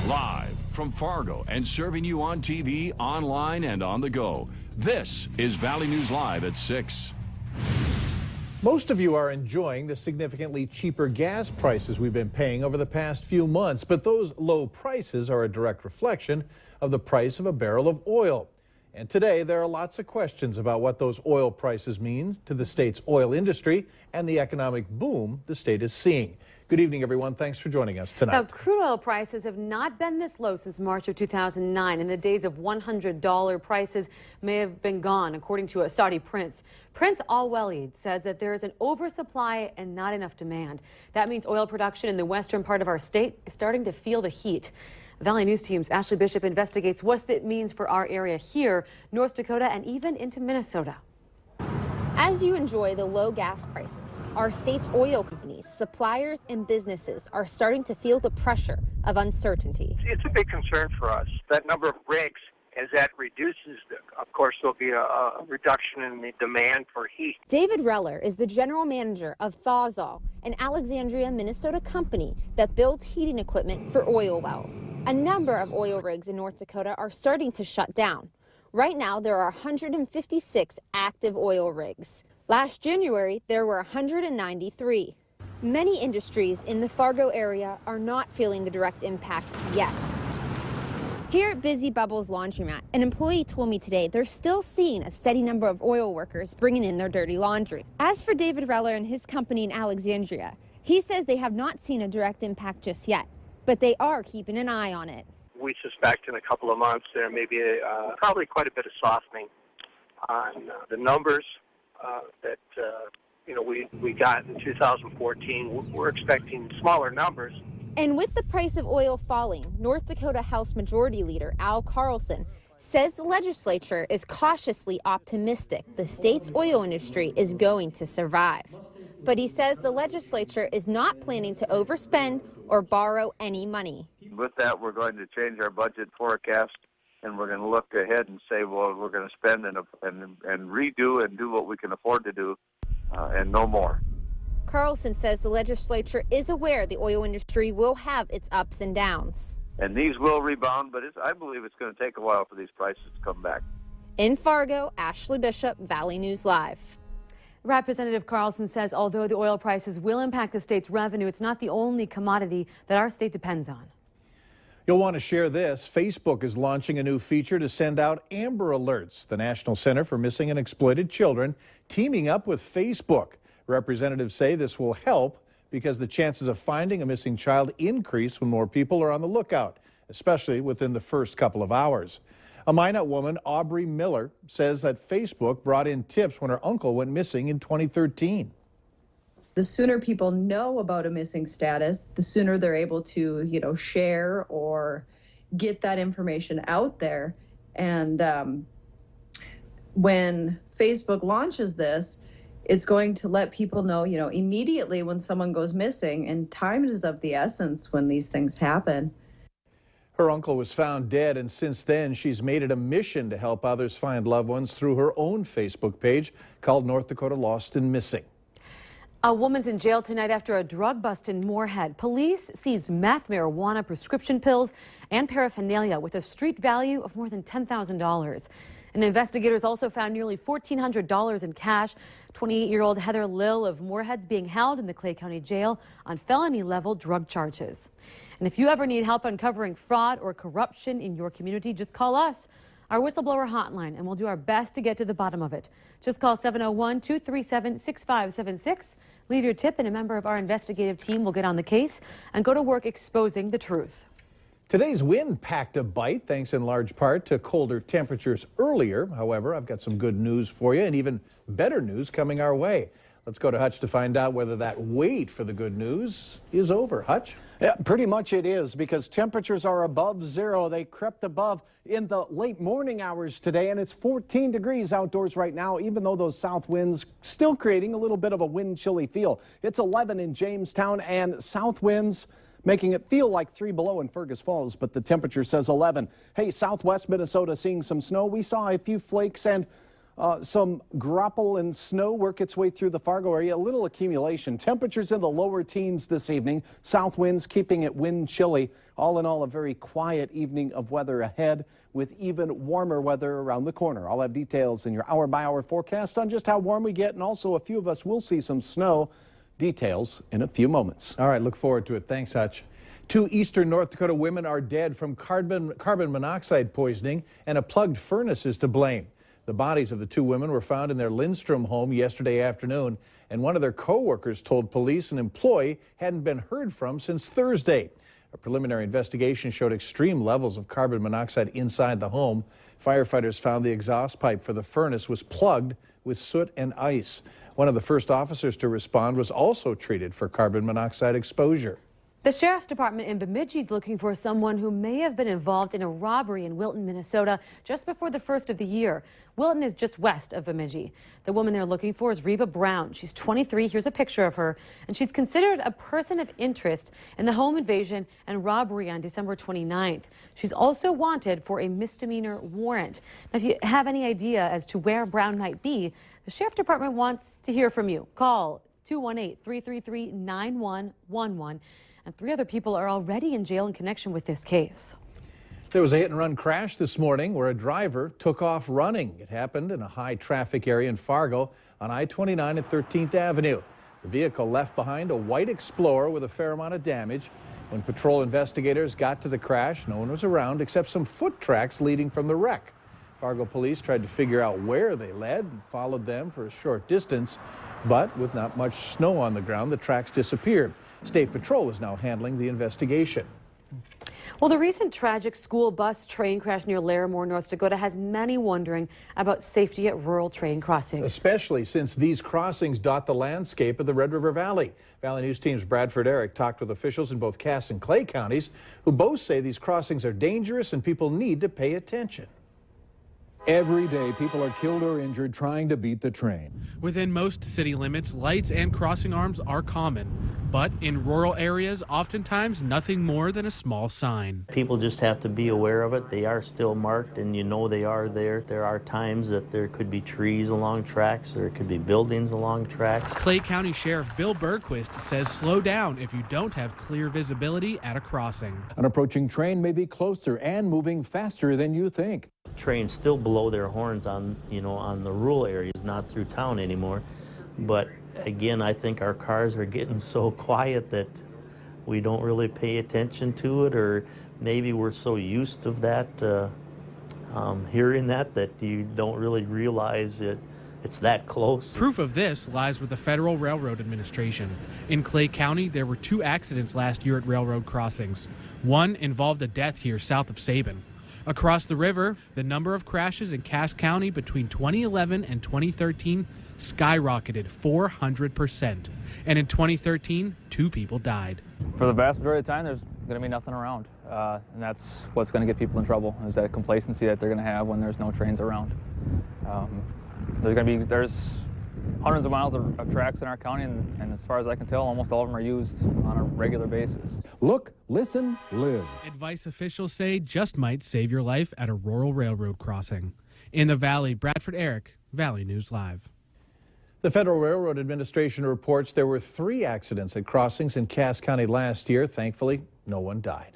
Live from Fargo and serving you on TV, online, and on the go. This is Valley News Live at 6. Most of you are enjoying the significantly cheaper gas prices we've been paying over the past few months, but those low prices are a direct reflection of the price of a barrel of oil. And today there are lots of questions about what those oil prices mean to the state's oil industry and the economic boom the state is seeing. Good evening, everyone. Thanks for joining us tonight. Now, crude oil prices have not been this low since March of 2009, and the days of $100 prices may have been gone, according to a Saudi prince. Prince Al Walid says that there is an oversupply and not enough demand. That means oil production in the western part of our state is starting to feel the heat. Valley News Team's Ashley Bishop investigates what it means for our area here, North Dakota, and even into Minnesota. As you enjoy the low gas prices, our state's oil companies, suppliers, and businesses are starting to feel the pressure of uncertainty. It's a big concern for us. That number of rigs, as that reduces, of course, there'll be a reduction in the demand for heat. David Reller is the general manager of Thawzall, an Alexandria, Minnesota company that builds heating equipment for oil wells. A number of oil rigs in North Dakota are starting to shut down. Right now, there are 156 active oil rigs. Last January, there were 193. Many industries in the Fargo area are not feeling the direct impact yet. Here at Busy Bubbles Laundromat, an employee told me today they're still seeing a steady number of oil workers bringing in their dirty laundry. As for David Reller and his company in Alexandria, he says they have not seen a direct impact just yet, but they are keeping an eye on it. We suspect in a couple of months there may be probably quite a bit of softening on the numbers that we got in 2014. We're expecting smaller numbers. And with the price of oil falling, North Dakota House Majority Leader Al Carlson says the legislature is cautiously optimistic the state's oil industry is going to survive. But he says the legislature is not planning to overspend or borrow any money. With that, we're going to change our budget forecast, and we're going to look ahead and say, well, we're going to spend and redo and do what we can afford to do, and no more. Carlson says the legislature is aware the oil industry will have its ups and downs. And these will rebound, but I believe it's going to take a while for these prices to come back. In Fargo, Ashley Bishop, Valley News Live. Representative Carlson says although the oil prices will impact the state's revenue, it's not the only commodity that our state depends on. You'll want to share this. Facebook is launching a new feature to send out Amber Alerts. The National Center for Missing and Exploited Children teaming up with Facebook. Representatives say this will help because the chances of finding a missing child increase when more people are on the lookout, especially within the first couple of hours. A Minot woman, Aubrey Miller, says that Facebook brought in tips when her uncle went missing in 2013. The sooner people know about a missing status, the sooner they're able to, share or get that information out there. And when Facebook launches this, it's going to let people know, immediately when someone goes missing, and time is of the essence when these things happen. Her uncle was found dead, and since then, she's made it a mission to help others find loved ones through her own Facebook page called North Dakota Lost and Missing. A woman's in jail tonight after a drug bust in Moorhead. Police seized meth, marijuana, prescription pills, and paraphernalia with a street value of more than $10,000. And investigators also found nearly $1,400 in cash. 28-year-old Heather Lill of Moorhead's being held in the Clay County Jail on felony-level drug charges. And if you ever need help uncovering fraud or corruption in your community, just call us, our whistleblower hotline, and we'll do our best to get to the bottom of it. Just call 701-237-6576. Leave your tip, and a member of our investigative team will get on the case and go to work exposing the truth. Today's wind packed a bite, thanks in large part to colder temperatures earlier. However, I've got some good news for you and even better news coming our way. Let's go to Hutch to find out whether that wait for the good news is over. Hutch? Yeah, pretty much it is, because temperatures are above zero. They crept above in the late morning hours today, and it's 14 degrees outdoors right now, even though those south winds still creating a little bit of a wind chilly feel. It's 11 in Jamestown, and south winds making it feel like 3 below in Fergus Falls, but the temperature says 11. Hey, southwest Minnesota seeing some snow. We saw a few flakes and Some graupel and snow work its way through the Fargo area. A little accumulation. Temperatures in the lower teens this evening. South winds keeping it wind chilly. All in all, a very quiet evening of weather ahead with even warmer weather around the corner. I'll have details in your hour-by-hour forecast on just how warm we get, and also a few of us will see some snow. Details in a few moments. All right, look forward to it. Thanks, Hutch. 2 eastern North Dakota women are dead from carbon monoxide poisoning, and a plugged furnace is to blame. The bodies of the 2 women were found in their Lindstrom home yesterday afternoon, and one of their co-workers told police an employee hadn't been heard from since Thursday. A preliminary investigation showed extreme levels of carbon monoxide inside the home. Firefighters found the exhaust pipe for the furnace was plugged with soot and ice. One of the first officers to respond was also treated for carbon monoxide exposure. The Sheriff's Department in Bemidji is looking for someone who may have been involved in a robbery in Wilton, Minnesota, just before the first of the year. Wilton is just west of Bemidji. The woman they're looking for is Reba Brown. She's 23. Here's a picture of her. And she's considered a person of interest in the home invasion and robbery on December 29th. She's also wanted for a misdemeanor warrant. Now, if you have any idea as to where Brown might be, the Sheriff's Department wants to hear from you. Call 218-333-9111. And 3 other people are already in jail in connection with this case. There was a hit-and-run crash this morning where a driver took off running. It happened in a high-traffic area in Fargo on I-29 at 13th Avenue. The vehicle left behind a white Explorer with a fair amount of damage. When patrol investigators got to the crash, no one was around except some foot tracks leading from the wreck. Fargo police tried to figure out where they led and followed them for a short distance, but with not much snow on the ground, the tracks disappeared. State Patrol is now handling the investigation. Well, the recent tragic school bus train crash near Larimore, North Dakota, has many wondering about safety at rural train crossings. Especially since these crossings dot the landscape of the Red River Valley. Valley News Team's Bradford Eric talked with officials in both Cass and Clay counties who both say these crossings are dangerous and people need to pay attention. Every day, people are killed or injured trying to beat the train. Within most city limits, lights and crossing arms are common. But in rural areas, oftentimes nothing more than a small sign. People just have to be aware of it. They are still marked, and you know they are there. There are times that there could be trees along tracks, or it could be buildings along tracks. Clay County Sheriff Bill Bergquist says slow down if you don't have clear visibility at a crossing. An approaching train may be closer and moving faster than you think. Trains still blow their horns on, on the rural areas, not through town anymore. But again, I think our cars are getting so quiet that we don't really pay attention to it, or maybe we're so used to that, hearing that you don't really realize it's that close. Proof of this lies with the Federal Railroad Administration. In Clay County, there were 2 accidents last year at railroad crossings. One involved a death here south of Sabin. Across the river, the number of crashes in Cass County between 2011 and 2013 skyrocketed 400%. And in 2013, 2 people died. For the vast majority of the time, there's going to be nothing around. And that's what's going to get people in trouble, is that complacency that they're going to have when there's no trains around. There's hundreds of miles of tracks in our county, and as far as I can tell, almost all of them are used on a regular basis. Look, listen, live. Advice officials say just might save your life at a rural railroad crossing. In the Valley, Bradford Eric, Valley News Live. The Federal Railroad Administration reports there were 3 accidents at crossings in Cass County last year. Thankfully, no one died.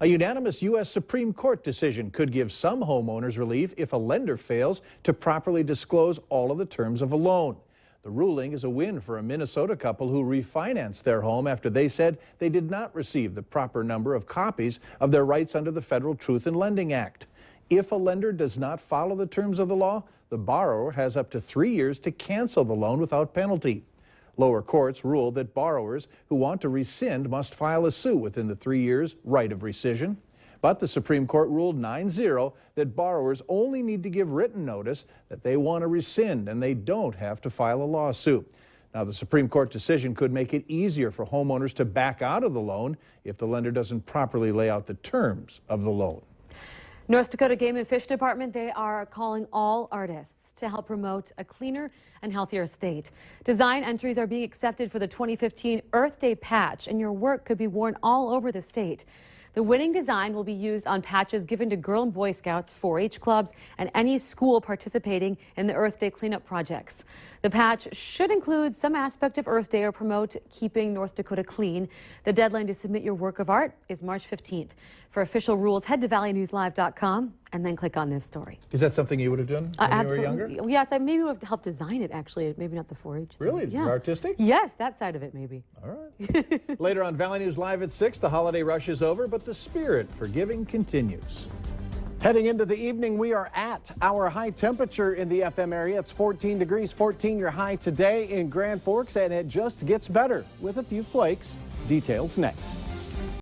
A unanimous U.S. Supreme Court decision could give some homeowners relief if a lender fails to properly disclose all of the terms of a loan. The ruling is a win for a Minnesota couple who refinanced their home after they said they did not receive the proper number of copies of their rights under the Federal Truth in Lending Act. If a lender does not follow the terms of the law, the borrower has up to 3 years to cancel the loan without penalty. Lower courts ruled that borrowers who want to rescind must file a suit within the 3 years right of rescission. But the Supreme Court ruled 9-0 that borrowers only need to give written notice that they want to rescind, and they don't have to file a lawsuit. Now, the Supreme Court decision could make it easier for homeowners to back out of the loan if the lender doesn't properly lay out the terms of the loan. North Dakota Game and Fish Department, they are calling all artists to help promote a cleaner and healthier state. Design entries are being accepted for the 2015 Earth Day patch, and your work could be worn all over the state. The winning design will be used on patches given to Girl and Boy Scouts, 4-H clubs, and any school participating in the Earth Day cleanup projects. The patch should include some aspect of Earth Day or promote keeping North Dakota clean. The deadline to submit your work of art is March 15th. For official rules, head to valleynewslive.com and then click on this story. Is that something you would have done when you were younger? Yes, I maybe would have helped design it, actually. Maybe not the 4-H thing. Really? Yeah. Artistic? Yes, that side of it, maybe. All right. Later on Valley News Live at 6, the holiday rush is over, but the spirit for giving continues. Heading into the evening, we are at our high temperature in the FM area. It's 14 degrees, 14 your high today in Grand Forks, and it just gets better with a few flakes. Details next.